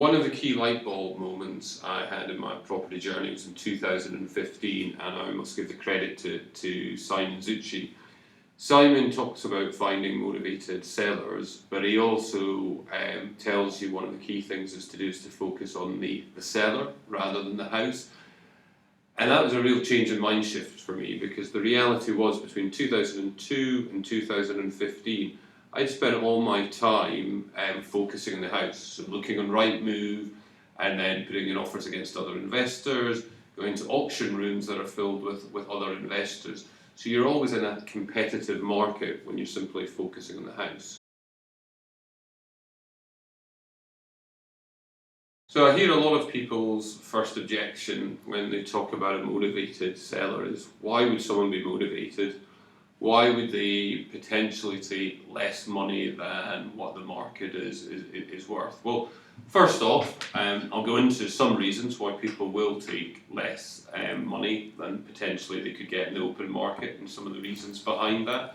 One of the key light bulb moments I had in my property journey was in 2015, and I must give the credit to Simon Zucci. Simon talks about finding motivated sellers, but he also tells you one of the key things is to focus on the seller rather than the house. And that was a real change in mind shift for me, because the reality was between 2002 and 2015, I'd spent all my time focusing on the house, so looking on Rightmove and then putting in offers against other investors, going to auction rooms that are filled with other investors. So you're always in a competitive market when you're simply focusing on the house. So I hear a lot of people's first objection when they talk about a motivated seller is, why would someone be motivated? Why would they potentially take less money than what the market is worth? Well, first off, I'll go into some reasons why people will take less money than potentially they could get in the open market, and some of the reasons behind that.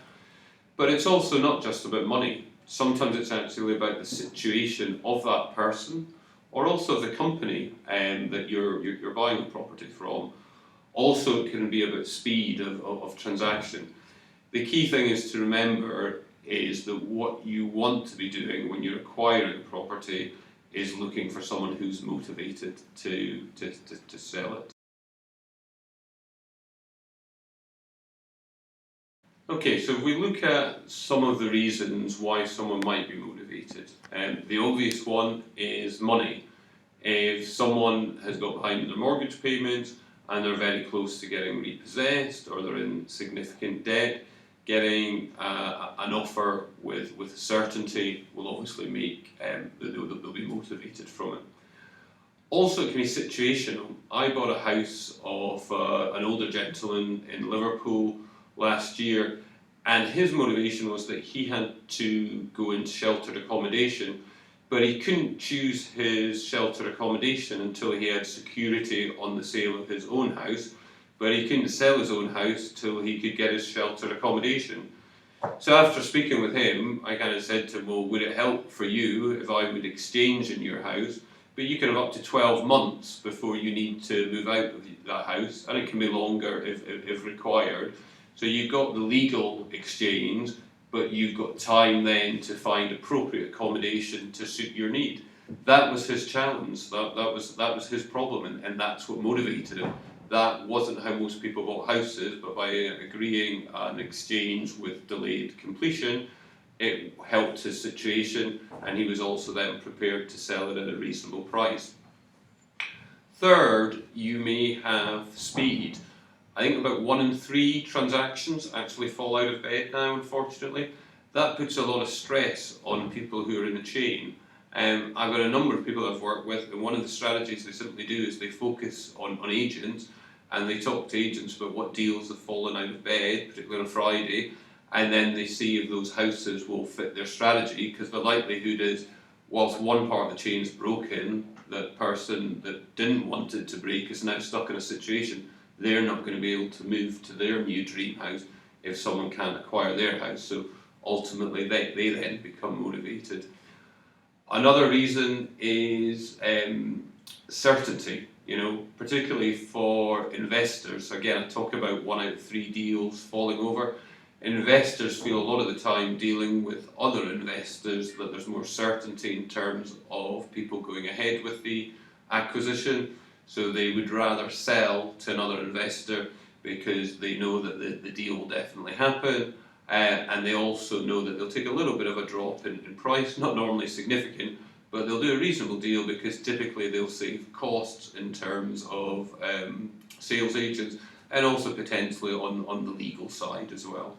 But it's also not just about money. Sometimes it's actually about the situation of that person, or also the company that you're buying the property from. Also, it can be about speed of transaction. The key thing is to remember is that what you want to be doing when you're acquiring a property is looking for someone who's motivated to sell it. Okay, so if we look at some of the reasons why someone might be motivated, the obvious one is money. If someone has got behind their mortgage payments and they're very close to getting repossessed, or they're in significant debt, getting an offer with certainty will obviously make that they'll be motivated from it. Also, it can be situational. I bought a house of an older gentleman in Liverpool last year, and his motivation was that he had to go into sheltered accommodation, but he couldn't choose his sheltered accommodation until he had security on the sale of his own house, but he couldn't sell his own house till he could get his sheltered accommodation. So after speaking with him, I kind of said to him, well, would it help for you if I would exchange in your house? But you can have up to 12 months before you need to move out of that house, and it can be longer if required. So you've got the legal exchange, but you've got time then to find appropriate accommodation to suit your need. That was his challenge, that was his problem, and that's what motivated him. That wasn't how most people bought houses, but by agreeing an exchange with delayed completion, it helped his situation, and he was also then prepared to sell it at a reasonable price. Third, you may have speed. I think about 1 in 3 transactions actually fall out of bed now, unfortunately. That puts a lot of stress on people who are in the chain. I've got a number of people I've worked with, and one of the strategies they simply do is they focus on agents, and they talk to agents about what deals have fallen out of bed, particularly on a Friday, and then they see if those houses will fit their strategy, because the likelihood is, whilst one part of the chain's broken, that person that didn't want it to break is now stuck in a situation. They're not going to be able to move to their new dream house if someone can't acquire their house. So ultimately they then become motivated. Another reason is certainty, particularly for investors. Again, I talk about 1 out of 3 deals falling over. Investors feel a lot of the time dealing with other investors that there's more certainty in terms of people going ahead with the acquisition. So they would rather sell to another investor because they know that the deal will definitely happen. And they also know that they'll take a little bit of a drop in price, not normally significant, but they'll do a reasonable deal because typically they'll save costs in terms of sales agents, and also potentially on the legal side as well.